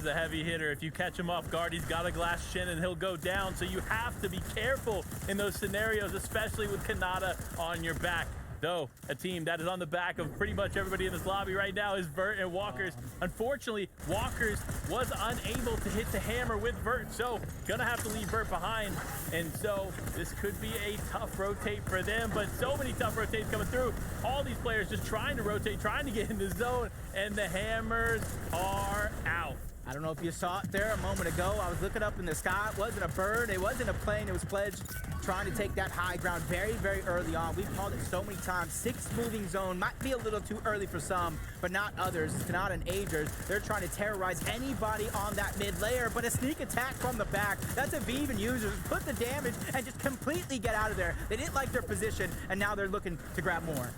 is a heavy hitter. If you catch him off guard, he's got a glass chin and he'll go down. So you have to be careful in those scenarios, especially with Kanata on your back. Though a team that is on the back of pretty much everybody in this lobby right now is Vert and Walkers. Unfortunately, Walkers was unable to hit the hammer with Vert, so gonna have to leave Vert behind. And so this could be a tough rotate for them, but so many tough rotates coming through. All these players just trying to rotate, trying to get in the zone, and the hammers are out. I don't know if you saw it there a moment ago. I was looking up in the sky. It wasn't a bird. It wasn't a plane. It was Pledge trying to take that high ground very, very early on. We've called it so many times. 6 moving zone might be a little too early for some, but not others. It's not an Agers. They're trying to terrorize anybody on that mid layer, but a sneak attack from the back. That's a Vive and users. Put the damage and just completely get out of there. They didn't like their position, and now they're looking to grab more.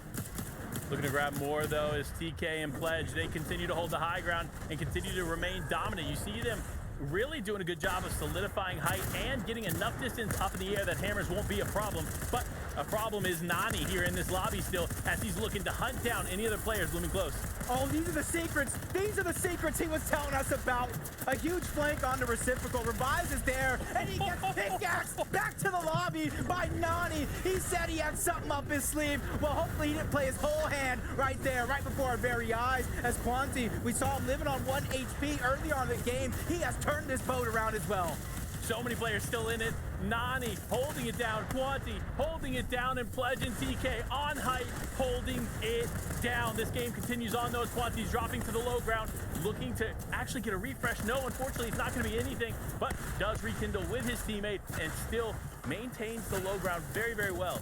Looking to grab more, though, is TK and Pledge. They continue to hold the high ground and continue to remain dominant. You see them really doing a good job of solidifying height and getting enough distance up in the air that hammers won't be a problem. But a problem is NAE here in this lobby still, as he's looking to hunt down any other players looming close. Oh, these are the secrets. These are the secrets he was telling us about. A huge flank on the reciprocal. Revives is there, and he gets pickaxed back to the lobby by NAE. He said he had something up his sleeve. Well, hopefully he didn't play his whole hand right there, right before our very eyes. As Quanti, we saw him living on 1 HP earlier on in the game. He has turned this boat around as well. So many players still in it. NAE holding it down. Quanti holding it down, and Pledge and TK on height holding it down. This game continues on, though, as Quanti's dropping to the low ground, looking to actually get a refresh. No, unfortunately, it's not going to be anything, but does rekindle with his teammate and still maintains the low ground very, very well.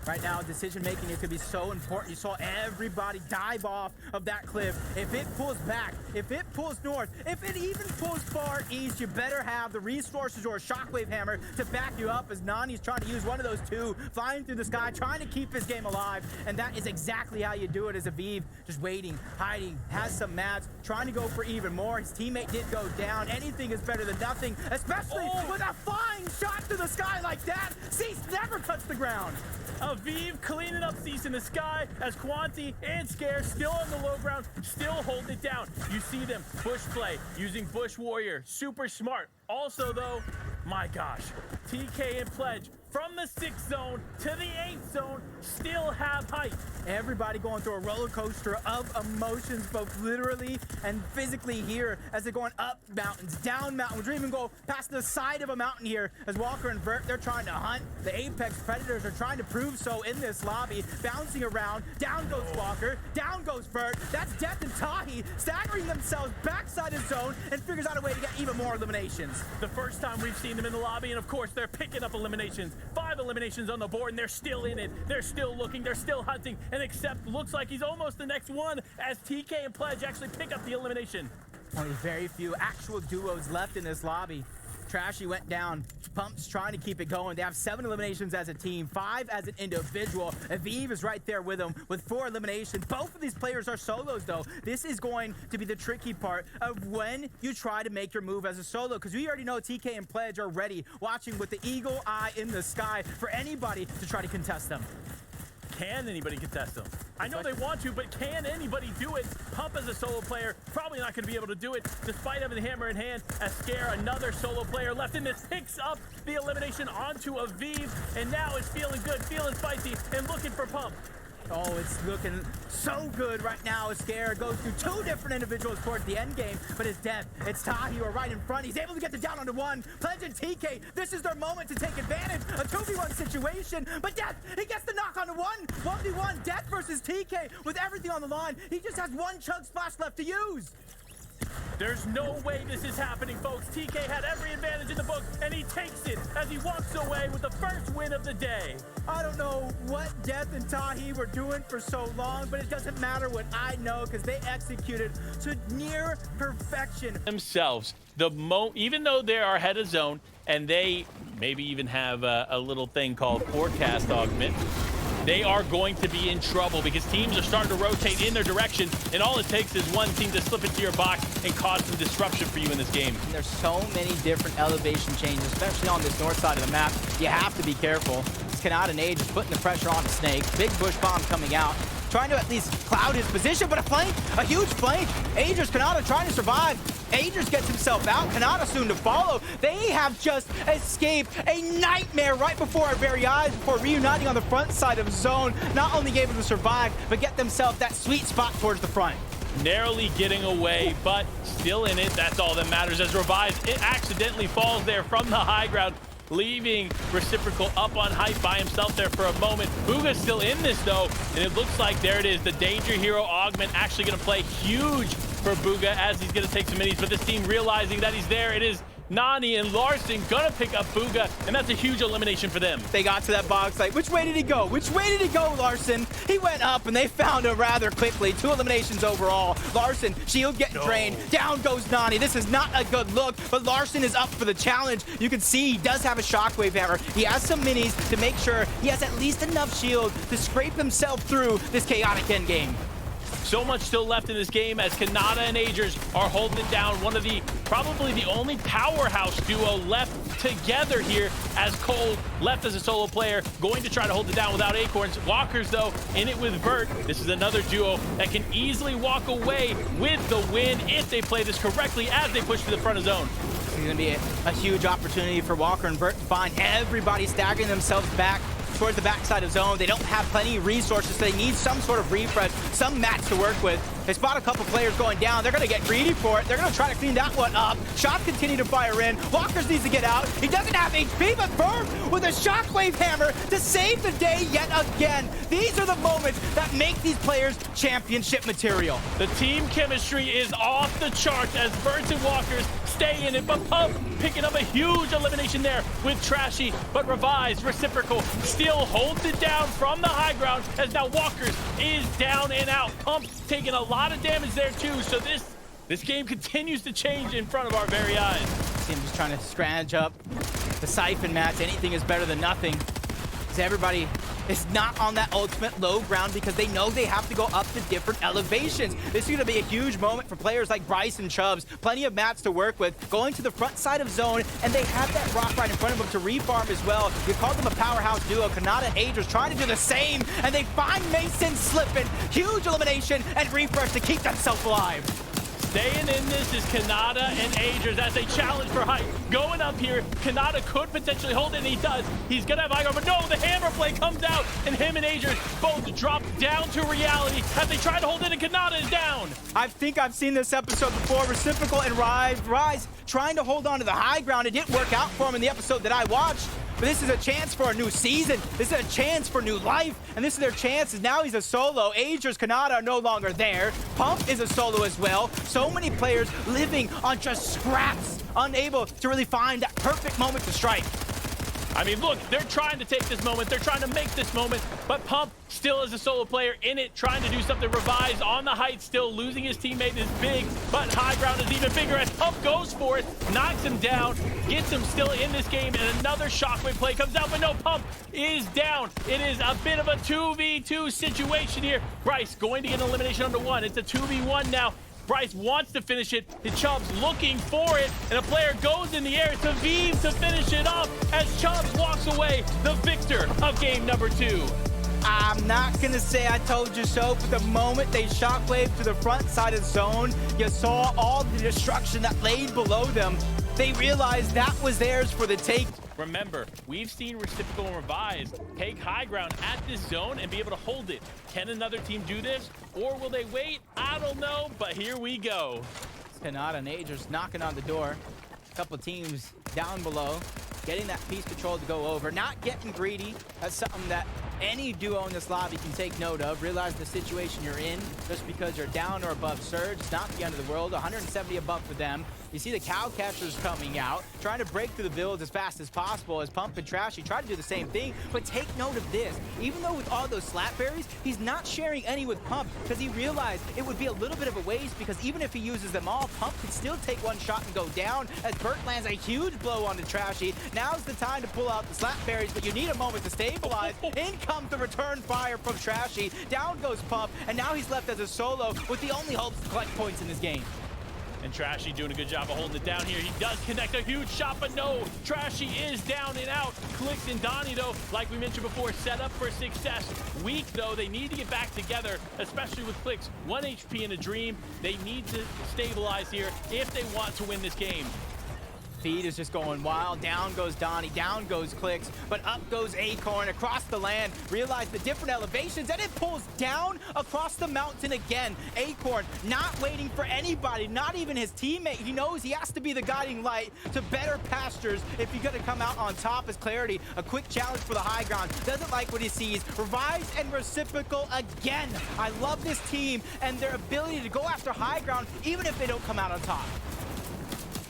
Right now, decision making is going to be so important. You saw everybody dive off of that cliff. If it pulls back, if it pulls north, if it even pulls far east, you better have the resources or a shockwave hammer to back you up, as NAE's trying to use one of those two, flying through the sky, trying to keep his game alive. And that is exactly how you do it as a Vive, just waiting, hiding, has some mats, trying to go for even more. His teammate did go down. Anything is better than nothing, especially with a flying shot through the sky like that. Cease never touched the ground. Vive cleaning up Cease in the sky, as Quanti and Scare still on the low ground, still holding it down. You see them bush play, using Bush Warrior. Super smart. Also, though, my gosh, TK and Pledge from the 6th zone to the 8th zone still have height. Everybody going through a roller coaster of emotions, both literally and physically here, as they're going up mountains, down mountains. We're even go past the side of a mountain here, as Walker and Vert, they're trying to hunt. The Apex Predators are trying to prove so in this lobby, bouncing around. Down goes Walker, down goes Vert. That's Death and Tahi staggering themselves backside of zone and figures out a way to get even more eliminations. The first time we've seen them in the lobby, and of course they're picking up eliminations. 5 eliminations on the board, and they're still in it. They're still looking, they're still hunting, and Accept looks like he's almost the next one, as TK and Pledge actually pick up the elimination. Only very few actual duos left in this lobby. Trashy went down. Pump's trying to keep it going. They have 7 eliminations as a team, 5 as an individual. Aviv is right there with them with 4 eliminations. Both of these players are solos, though. This is going to be the tricky part of when you try to make your move as a solo, because we already know TK and Pledge are ready, watching with the eagle eye in the sky for anybody to try to contest them. Can anybody contest them? I know they want to, but can anybody do it? Pump as a solo player, probably not going to be able to do it, despite having the hammer in hand. As Scare, another solo player left in this, picks up the elimination onto Aviv, and now is feeling good, feeling spicy, and looking for Pump. Oh, it's looking so good right now. Scare goes through 2 different individuals towards the end game, but it's Death. It's Tahi who are right in front. He's able to get the down onto 1. Pledge and TK, this is their moment to take advantage. A 2v1 situation, but Death, he gets the knock onto 1. 1v1, Death versus TK with everything on the line. He just has 1 chug splash left to use. There's no way this is happening, folks. TK had every advantage in the book, and he takes it as he walks away with the first win of the day. I don't know what Death and Tahi were doing for so long, but it doesn't matter what I know, because they executed to near perfection. Themselves, even though they are ahead of zone, and they maybe even have a little thing called forecast augment, they are going to be in trouble, because teams are starting to rotate in their direction, and all it takes is one team to slip into your box and cause some disruption for you in this game. And there's so many different elevation changes, especially on this north side of the map. You have to be careful. Kanata and Age is putting the pressure on the Snake. Big bush bomb coming out. trying to at least cloud his position, but a huge flank. Aegis, Kanata trying to survive. Aegis gets himself out. Kanata soon to follow. They have just escaped a nightmare right before our very eyes before reuniting on the front side of zone. Not only able to survive, but get themselves that sweet spot towards the front. Narrowly getting away, but still in it. That's all that matters as Revive, it accidentally falls there from the high ground, leaving Reciprocal up on height by himself there for a moment. Bugha's still in this though, and it looks like there it is. The Danger Hero Augment actually going to play huge for Bugha as he's going to take some minis, but this team realizing that he's there. It is NAE and Larson gonna pick up Bugha, and that's a huge elimination for them. They got to that box like, which way did he go? Which way did he go, Larson? He went up, and they found him rather quickly. 2 eliminations overall. Larson, shield getting drained. Down goes NAE. This is not a good look, but Larson is up for the challenge. You can see he does have a shockwave hammer. He has some minis to make sure he has at least enough shield to scrape himself through this chaotic endgame. So much still left in this game as Kanata and Aegis are holding it down. One of the, probably the only powerhouse duo left together here as Cole left as a solo player, going to try to hold it down without Acorns. Walkers, though, in it with Vert. This is another duo that can easily walk away with the win if they play this correctly as they push to the front of zone. This is going to be a huge opportunity for Walker and Vert to find everybody staggering themselves back towards the backside of zone. They don't have plenty of resources, so they need some sort of refresh, some mats to work with. They spot a couple players going down. They're going to get greedy for it. They're going to try to clean that one up. Shots continue to fire in. Walkers needs to get out. He doesn't have HP, but Vert with a shockwave hammer to save the day yet again. These are the moments that make these players championship material. The team chemistry is off the charts as Vert and Walkers stay in it, but Pump picking up a huge elimination there with Trashy, but Revives, Reciprocal still holds it down from the high ground as now Walkers is down and out. Pump taking a lot of damage there too, so this game continues to change in front of our very eyes. Team just trying to scrounge up the siphon mats. Anything is better than nothing. Because everybody is not on that ultimate low ground because they know they have to go up to different elevations. This is going to be a huge moment for players like Bryce and Chubbs. Plenty of mats to work with, going to the front side of zone, and they have that rock right in front of them to refarm as well. You called them a powerhouse duo. Kanata and Aegis trying to do the same, and they find Mason slipping. Huge elimination and refresh to keep themselves alive. Staying in this is Kanata and Aegis as they challenge for height. Going up here, Kanata could potentially hold it, and he does. He's gonna have high ground, but no, the hammer play comes out, and him and Aegis both drop down to reality as they try to hold it, and Kanata is down. I think I've seen this episode before. Reciprocal and Rise trying to hold on to the high ground. It didn't work out for him in the episode that I watched. But this is a chance for a new season. This is a chance for new life. And this is their chance. Now he's a solo. Aegis, Kanata are no longer there. Pump is a solo as well. So many players living on just scraps, unable to really find that perfect moment to strike. I mean, look, they're trying to take this moment. They're trying to make this moment, but Pump still is a solo player in it, trying to do something. Revives on the height, still losing his teammate is big, but high ground is even bigger as Pump goes for it, knocks him down, gets him still in this game, and another shockwave play comes out, but no, Pump is down. It is a bit of a 2v2 situation here. Bryce going to get an elimination under one. It's a 2v1 now. Bryce wants to finish it. The Chubbs looking for it, and a player goes in the air to Vive to finish it up as Chubbs walks away the victor of game number 2. I'm not going to say I told you so, but the moment they shockwave to the front side of zone, you saw all the destruction that laid below them. They realized that was theirs for the take. Remember, we've seen Reciprocal and Revives take high ground at this zone and be able to hold it. Can another team do this, or will they wait? I don't know, but here we go. Kanata and Aegis knocking on the door. A couple teams down below, getting that piece control to go over, not getting greedy. That's something that any duo in this lobby can take note of. Realize the situation you're in. Just because you're down or above surge, it's not the end of the world. 170 above for them. You see the cow catchers coming out, trying to break through the builds as fast as possible as Pump and Trashy try to do the same thing. But take note of this. Even though with all those slap berries, he's not sharing any with Pump because he realized it would be a little bit of a waste because even if he uses them all, Pump can still take one shot and go down as Burt lands a huge blow onto Trashy. Now's the time to pull out the slap berries, but you need a moment to stabilize. In comes the return fire from Trashy. Down goes Pump, and now he's left as a solo with the only hope to collect points in this game. And Trashy doing a good job of holding it down here. He does connect a huge shot, but no, Trashy is down and out. Clicks and Donnie, though, like we mentioned before, set up for success. Weak, though, they need to get back together, especially with Clicks. 1 HP in a dream. They need to stabilize here if they want to win this game. Feed is just going wild. Down goes Donnie, down goes Clicks, but up goes Acorn across the land. Realize the different elevations, and it pulls down across the mountain again. Acorn not waiting for anybody, not even his teammate. He knows he has to be the guiding light to better pastures if he's gonna come out on top as Clarity. A quick challenge for the high ground. Doesn't like what he sees. Revives and Reciprocal again. I love this team and their ability to go after high ground even if they don't come out on top.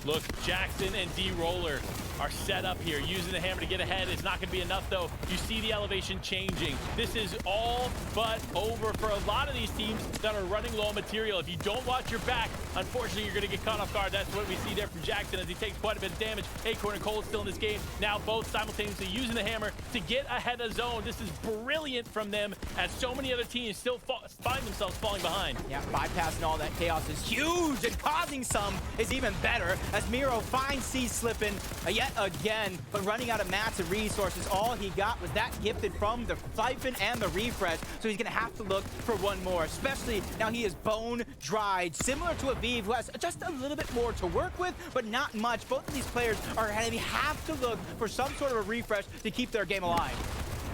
Look, Jackson and D-Roller are set up here, using the hammer to get ahead. It's not going to be enough, though. You see the elevation changing. This is all but over for a lot of these teams that are running low on material. If you don't watch your back, unfortunately, you're going to get caught off guard. That's what we see there from Jackson as he takes quite a bit of damage. Acorn and Cole still in this game. Now both simultaneously using the hammer to get ahead of zone. This is brilliant from them, as so many other teams still find themselves falling behind. Yeah, bypassing all that chaos is huge, and causing some is even better, as Miro finds C slipping yet again, but running out of mats and resources. All he got was that gifted from the siphon and the refresh, so he's gonna have to look for one more, especially now he is bone dried, similar to Aviv, who has just a little bit more to work with, but not much. Both of these players are gonna have to look for some sort of a refresh to keep their game alive.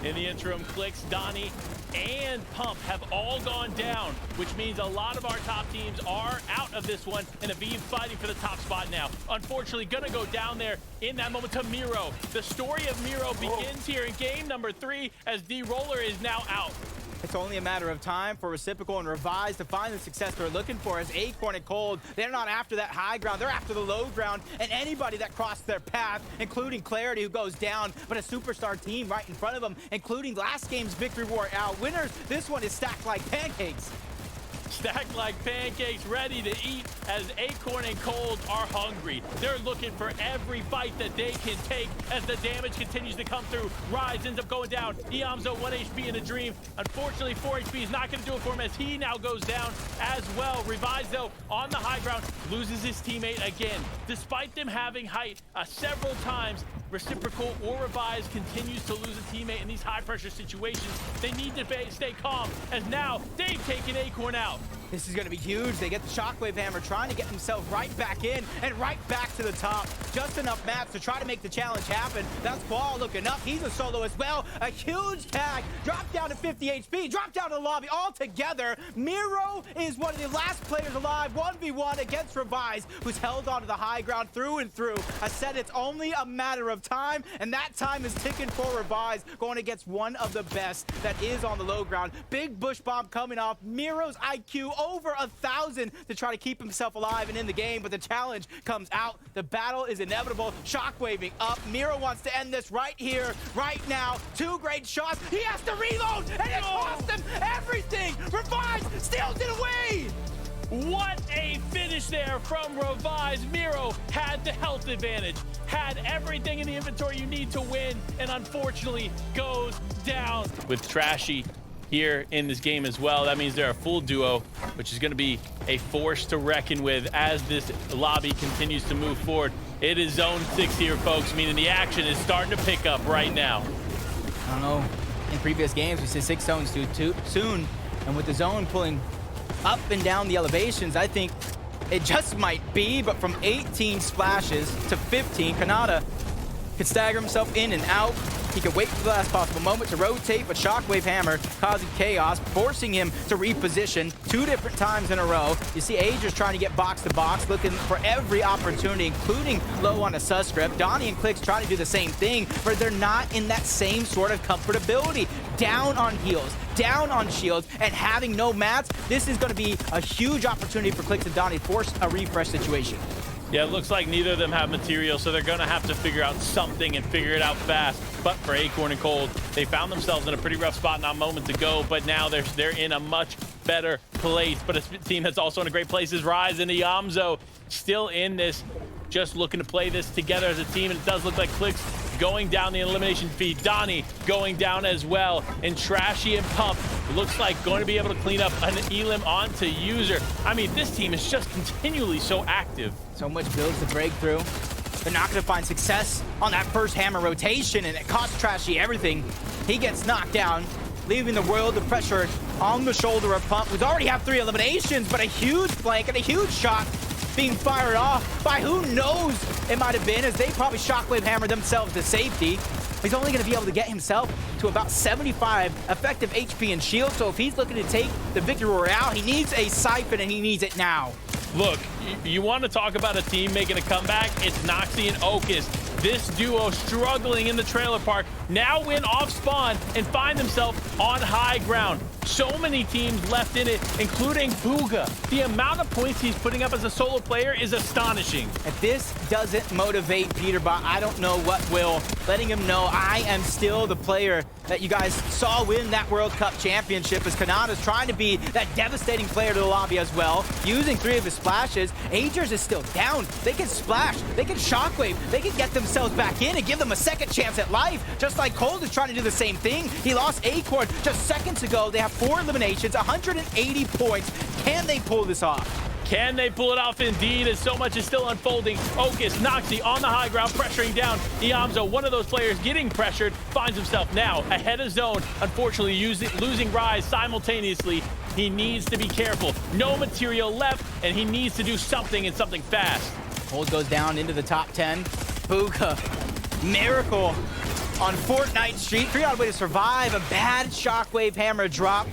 In the interim, Clicks, Donnie, and Pump have all gone down, which means a lot of our top teams are out of this one, and Aviv fighting for the top spot now. Unfortunately, gonna go down there in that moment to Miro. The story of Miro begins here in game number 3, as D-Roller is now out. It's only a matter of time for Reciprocal and Revise to find the success they're looking for, as Acorn and Cold, they're not after that high ground, they're after the low ground, and anybody that crossed their path, including Clarity, who goes down, but a superstar team right in front of them, including last game's victory war winners. This one is stacked like pancakes. Stacked like pancakes, ready to eat, as Acorn and Cold are hungry. They're looking for every bite that they can take as the damage continues to come through. Rise ends up going down. Iamzo 1 HP in a dream. Unfortunately, 4 HP is not going to do it for him, as he now goes down as well. Revives, though, on the high ground, loses his teammate again. Despite them having height several times, Reciprocal or Revise continues to lose a teammate in these high-pressure situations. They need to stay calm, as now they've taken Acorn out. This is going to be huge. They get the Shockwave Hammer, trying to get themselves right back in and right back to the top. Just enough mats to try to make the challenge happen. That's Qual looking up. He's a solo as well. A huge tag. Drop down to 50 HP. Drop down to the lobby altogether. Miro is one of the last players alive. 1v1 against Revise, who's held onto the high ground through and through. I said it's only a matter of time, and that time is ticking for Revise, going against one of the best that is on the low ground. Big bush bomb coming off. Miro's IQ over 1,000 to try to keep himself alive and in the game, but the challenge comes out. The battle is inevitable. Shockwaving up. Miro wants to end this right here, right now. 2 great shots. He has to reload, and it cost him everything. Revise steals it away. What a finish there from Revise. Miro had the health advantage, had everything in the inventory you need to win, and unfortunately goes down. With Trashy here in this game as well, that means they're a full duo, which is going to be a force to reckon with as this lobby continues to move forward. It is zone 6 here, folks, meaning the action is starting to pick up right now. I don't know. In previous games, we said 6 zones too soon, and with the zone pulling up and down the elevations, I think it just might be, but from 18 splashes to 15, Kanata could stagger himself in and out. He could wait for the last possible moment to rotate, but Shockwave Hammer causing chaos, forcing him to reposition 2 different times in a row. You see Aegis trying to get box to box, looking for every opportunity, including low on a suscript. Donnie and Clicks trying to do the same thing, but they're not in that same sort of comfortability. Down on heals, down on shields, and having no mats. This is going to be a huge opportunity for Clicks and Donnie to force a refresh situation. Yeah, it looks like neither of them have material, so they're going to have to figure out something and figure it out fast. But for Acorn and Cold, they found themselves in a pretty rough spot not moments ago, but now they're in a much better place. But a team that's also in a great place is Rise and Iamzo, still in this, just looking to play this together as a team. And it does look like Clicks going down the elimination feed. Donnie going down as well. And Trashy and Pump looks like going to be able to clean up an elim onto User. I mean, this team is just continually so active. So much builds to break through. They're not going to find success on that first hammer rotation, and it costs Trashy everything. He gets knocked down, leaving the world of pressure on the shoulder of Pump, who's already have 3 eliminations, but a huge flank and a huge shot being fired off by who knows it might have been, as they probably shockwave hammered themselves to safety. He's only going to be able to get himself to about 75 effective HP and shield, so if he's looking to take the victory royale, he needs a siphon, and he needs it now. Look, you want to talk about a team making a comeback? It's Noxy and Ocus. This duo struggling in the trailer park now win off spawn and find themselves on high ground. So many teams left in it, including Booga. The amount of points he's putting up as a solo player is astonishing. If this doesn't motivate Peterbot, I don't know what will. Letting him know I am still the player that you guys saw win that World Cup championship, as Kanata's trying to be that devastating player to the lobby as well, using 3 of his splashes. Agers is still down. They can splash, they can shockwave, they can get themselves back in and give them a second chance at life, just like Cold is trying to do the same thing. He lost Acorn just seconds ago. They have 4 eliminations, 180 points. Can they pull this off? Can they pull it off indeed, as so much is still unfolding? Ocus, Noxy on the high ground, pressuring down. Iamzo, one of those players getting pressured, finds himself now ahead of zone. Unfortunately, losing Rise simultaneously. He needs to be careful. No material left, and he needs to do something, and something fast. Cold goes down into the top 10. Booga, Miracle on Fortnite Street. 3-odd way to survive. A bad shockwave hammer drop.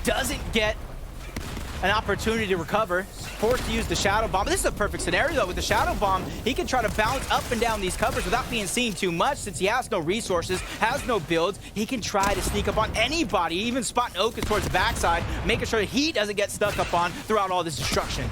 Doesn't get an opportunity to recover. Forced to use the Shadow Bomb. This is a perfect scenario, though. With the Shadow Bomb, he can try to bounce up and down these covers without being seen too much, since he has no resources, has no builds. He can try to sneak up on anybody, even spotting Ocus towards the backside, making sure he doesn't get stuck up on throughout all this destruction.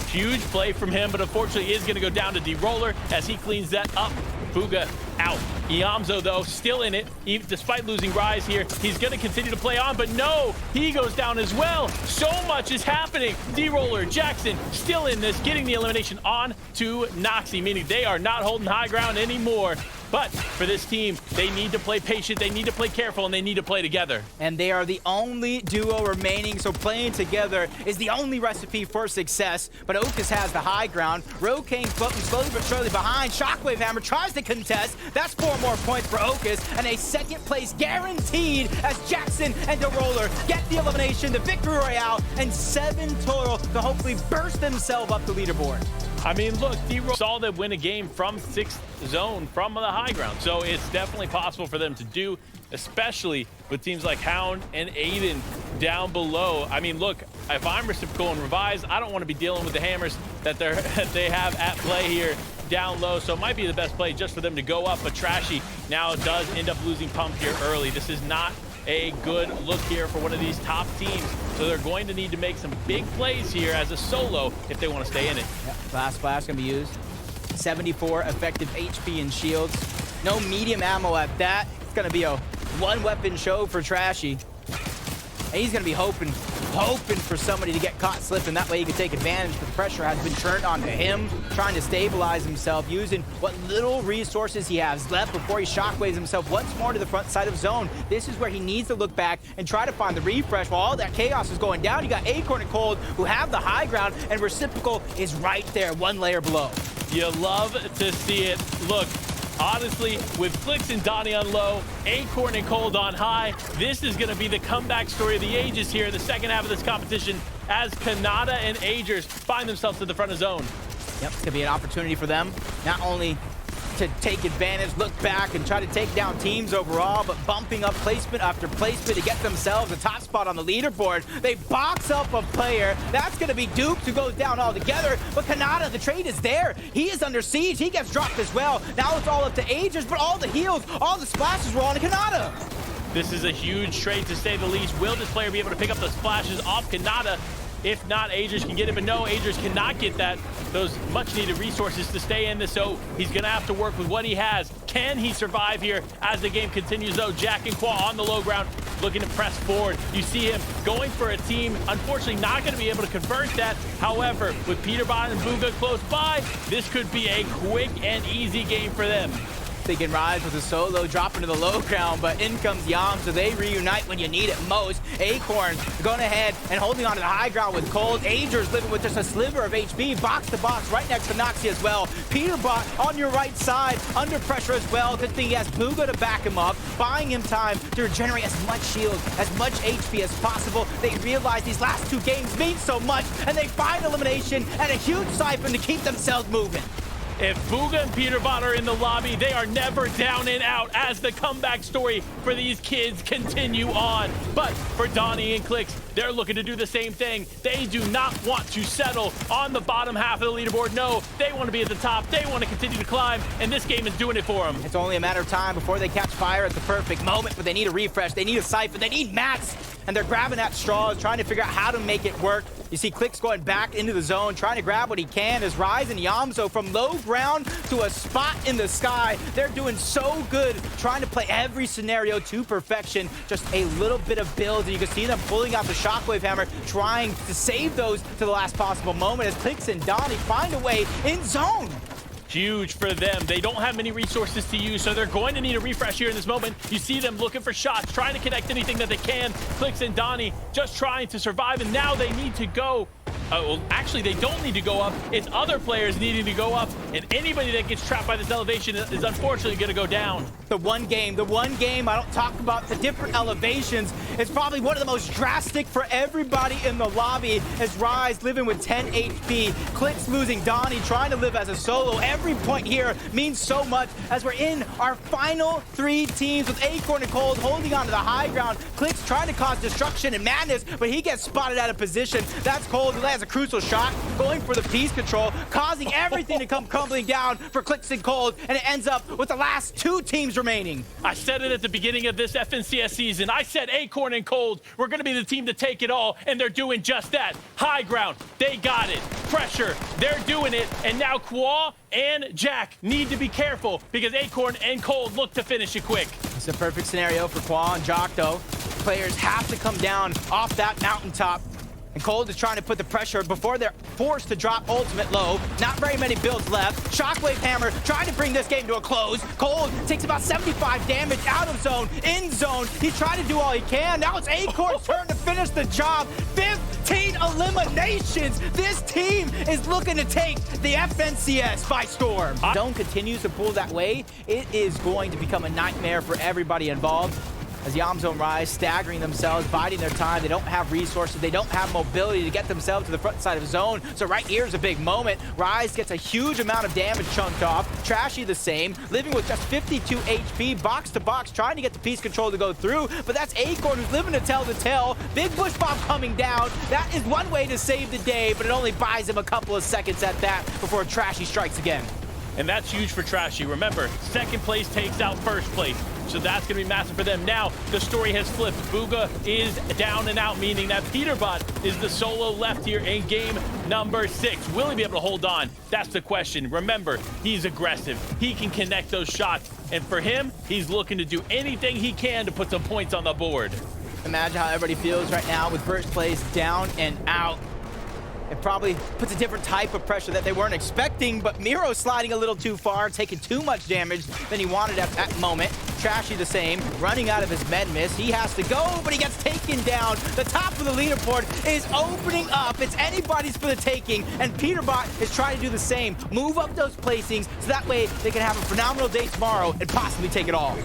Huge play from him, but unfortunately is going to go down to D-Roller as he cleans that up. Booga out. Iamzo, though, still in it. Even despite losing Rise here, he's going to continue to play on, but no, he goes down as well. So much is happening. D-Roller, Jackson, still in this, getting the elimination on to Noxy, meaning they are not holding high ground anymore. But for this team, they need to play patient, they need to play careful, and they need to play together. And they are the only duo remaining, so playing together is the only recipe for success. But Ocus has the high ground. Rokane floating slowly but surely behind. Shockwave Hammer tries to contest. That's 4 more points for Ocus, and a second place guaranteed as Jackson and DeRoller get the elimination, the victory royale, and 7 total to hopefully burst themselves up the leaderboard. I mean, look, D-Roll saw them win a game from 6th zone from the high ground. So it's definitely possible for them to do, especially with teams like Hound and Aiden down below. I mean, look, if I'm Reciprocal and Revise, I don't want to be dealing with the hammers that they have at play here down low. So it might be the best play just for them to go up. But Trashy now does end up losing Pump here early. This is not a good look here for one of these top teams. So they're going to need to make some big plays here as a solo if they want to stay in it. Yep. Last flash gonna be used. 74 effective HP and shields. No medium ammo at that. It's gonna be a 1-weapon show for Trashy. And he's gonna be hoping for somebody to get caught slipping. That way he can take advantage, but the pressure has been turned onto him, trying to stabilize himself, using what little resources he has left before he shockwaves himself once more to the front side of zone. This is where he needs to look back and try to find the refresh while all that chaos is going down. You got Acorn and Cold, who have the high ground, and Reciprocal is right there, 1 layer below. You love to see it. Look, honestly, with Flix and Donnie on low, Acorn and Cold on high, this is going to be the comeback story of the ages here in the second half of this competition as Kanata and Agers find themselves to the front of zone. Yep, it's going to be an opportunity for them, not only to take advantage, look back, and try to take down teams overall, but bumping up placement after placement to get themselves a top spot on the leaderboard. They box up a player. That's going to be Duke, who goes down altogether, but Kanata, the trade is there. He is under siege. He gets dropped as well. Now it's all up to Agers, but all the heals, all the splashes were on Kanata. This is a huge trade, to say the least. Will this player be able to pick up the splashes off Kanata? If not, Agers can get it, but no, Agers cannot get that. Those much-needed resources to stay in this, so he's going to have to work with what he has. Can he survive here as the game continues, though? Jack and Qua on the low ground, looking to press forward. You see him going for a team. Unfortunately, not going to be able to convert that. However, with Peterbot and Booga close by, this could be a quick and easy game for them. Thinking Rise with a solo, dropping to the low ground, but in comes Yam, so they reunite when you need it most. Acorn going ahead and holding on to the high ground with Cold. Agers living with just a sliver of HP, box to box, right next to Noxie as well. Peterbot on your right side, under pressure as well. Good thing he has Booga to back him up, buying him time to regenerate as much shield, as much HP as possible. They realize these last 2 games mean so much, and they find elimination and a huge siphon to keep themselves moving. If Booga and Peterbot are in the lobby, they are never down and out as the comeback story for these kids continue on. But for Donnie and Clicks, they're looking to do the same thing. They do not want to settle on the bottom half of the leaderboard. No, they want to be at the top. They want to continue to climb, and this game is doing it for them. It's only a matter of time before they catch fire at the perfect moment, but they need a refresh. They need a siphon. They need mats, and they're grabbing at straws, trying to figure out how to make it work. You see Clicks going back into the zone, trying to grab what he can as Rise and Yamzo from low ground to a spot in the sky. They're doing so good, trying to play every scenario to perfection. Just a little bit of builds, and you can see them pulling out the Shockwave Hammer, trying to save those to the last possible moment as Clicks and Donnie find a way in zone. Huge for them. They don't have many resources to use, so they're going to need a refresh here in this moment. You see them looking for shots, trying to connect anything that they can. Clicks and Donnie just trying to survive, and now they need to go. Well, actually, they don't need to go up. It's other players needing to go up, and anybody that gets trapped by this elevation is unfortunately going to go down. The one game, I don't talk about the different elevations. It's probably one of the most drastic for everybody in the lobby as Rise living with 10 HP. Clicks losing Donnie, trying to live as a solo. Every point here means so much as we're in our final 3 teams with Acorn and Cold holding on to the high ground. Clicks trying to cause destruction and madness, but he gets spotted out of position. That's Cold, who lands a crucial shot, going for the piece control, causing everything to come crumbling down for Clicks and Cold, and it ends up with the last 2 teams remaining. I said it at the beginning of this FNCS season. I said Acorn and Cold were going to be the team to take it all, and they're doing just that. High ground, they got it. Pressure, they're doing it, and now Kwa and Jack need to be careful because Acorn and Cold look to finish it quick. It's a perfect scenario for Kwa and Jock, though. Players have to come down off that mountaintop. And Cold is trying to put the pressure before they're forced to drop ultimate low. Not very many builds left. Shockwave Hammer trying to bring this game to a close. Cold takes about 75 damage out of zone, in zone. He's trying to do all he can. Now it's Acorn's turn to finish the job. 15 eliminations. This team is looking to take the FNCS by storm. Zone continues to pull that way. It is going to become a nightmare for everybody involved. As Yamzo and Rise staggering themselves, biding their time. They don't have resources. They don't have mobility to get themselves to the front side of zone. So right here is a big moment. Rise gets a huge amount of damage chunked off. Trashy the same, living with just 52 HP, box to box, trying to get the piece control to go through. But that's Acorn who's living to tell the tale. Big Bush Bomb coming down. That is one way to save the day, but it only buys him a couple of seconds at that before Trashy strikes again. And that's huge for Trashy. Remember, second place takes out first place. So that's going to be massive for them. Now, the story has flipped. Booga is down and out, meaning that Peterbot is the solo left here in game number 6. Will he be able to hold on? That's the question. Remember, he's aggressive. He can connect those shots. And for him, he's looking to do anything he can to put some points on the board. Imagine how everybody feels right now with first place down and out. It probably puts a different type of pressure that they weren't expecting, but Miro sliding a little too far, taking too much damage than he wanted at that moment. Trashy the same, running out of his med miss. He has to go, but he gets taken down. The top of the leaderboard is opening up. It's anybody's for the taking, and Peterbot is trying to do the same. Move up those placings so that way they can have a phenomenal day tomorrow and possibly take it all.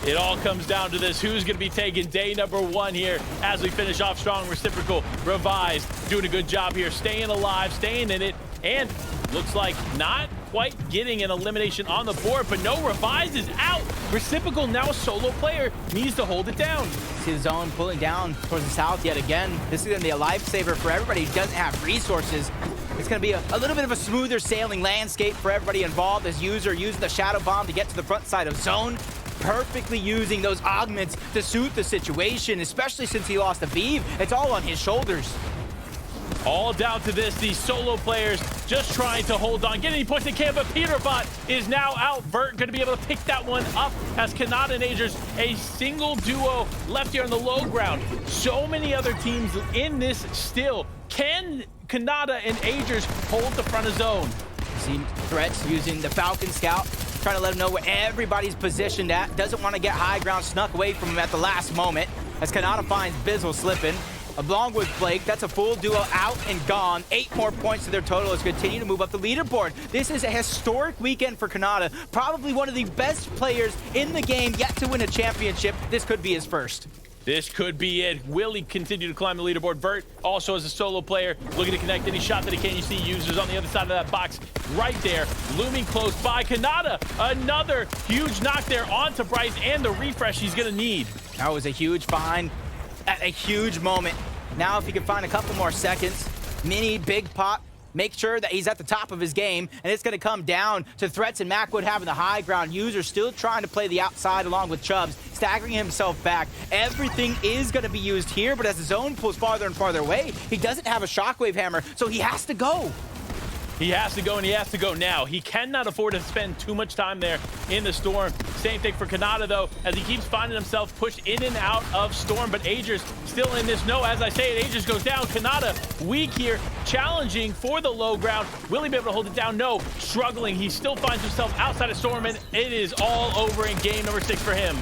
It all comes down to this. Who's going to be taking day number 1 here as we finish off strong? Reciprocal, Revise, doing a good job here, staying alive, staying in it, and looks like not quite getting an elimination on the board, but no, Revise is out. Reciprocal, now a solo player, needs to hold it down. See the zone pulling down towards the south yet again. This is going to be a lifesaver for everybody who doesn't have resources. It's going to be a little bit of a smoother sailing landscape for everybody involved as User using the Shadow Bomb to get to the front side of zone. Perfectly using those augments to suit the situation, especially since he lost the Vive. It's all on his shoulders. All down to this, these solo players just trying to hold on. Get any points they can, but Peterbot is now out. Vert going to be able to pick that one up as Kanata and Agers, a single duo left here on the low ground. So many other teams in this still. Can Kanata and Agers hold the front of zone? See threats using the Falcon Scout. trying to let him know where everybody's positioned at. Doesn't want to get high ground snuck away from him at the last moment, as Kanata finds Bizzle slipping. Along with Blake, that's a full duo out and gone. 8 more points to their total as continue to move up the leaderboard. This is a historic weekend for Kanata. Probably one of the best players in the game yet to win a championship. This could be his first. This could be it. Will he continue to climb the leaderboard? Vert also as a solo player, looking to connect any shot that he can. You see users on the other side of that box right there, looming close by. Kanata, another huge knock there onto Bryce, and the refresh he's gonna need. That was a huge find at a huge moment. Now if he can find a couple more seconds, mini, big pop, make sure that he's at the top of his game, and it's going to come down to Threats and Macwood having the high ground. User still trying to play the outside along with Chubbs, staggering himself back. Everything is going to be used here, but as the zone pulls farther and farther away, he doesn't have a shockwave hammer, so he has to go. He has to go, and he has to go now. He cannot afford to spend too much time there in the Storm. Same thing for Kanata, though, as he keeps finding himself pushed in and out of Storm. But Agers still in this. No, as I say it, Agers goes down. Kanata weak here, challenging for the low ground. Will he be able to hold it down? No, struggling. He still finds himself outside of Storm, and it is all over in game number 6 for him.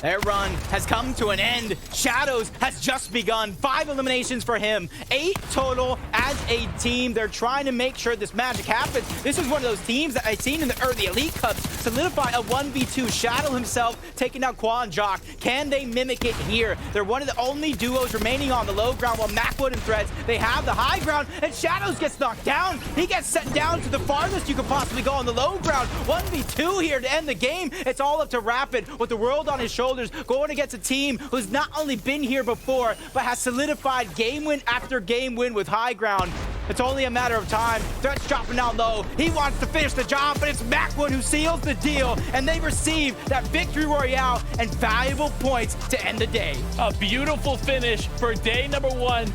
Their run has come to an end. Shadows has just begun. 5 eliminations for him. 8 total as a team. They're trying to make sure this magic happens. This is one of those teams that I've seen in the early Elite Cups solidify a 1v2. Shadow himself taking down Quan Jock. Can they mimic it here? They're one of the only duos remaining on the low ground, while Macwood and Threads, they have the high ground, and Shadows gets knocked down. He gets sent down to the farthest you could possibly go on the low ground. 1v2 here to end the game. It's all up to Rapid with the world on his shoulders, going against a team who's not only been here before, but has solidified game win after game win with high ground. It's only a matter of time. Threats dropping down low. He wants to finish the job, but it's Macwood who seals the deal, and they receive that victory royale and valuable points to end the day. A beautiful finish for day number 1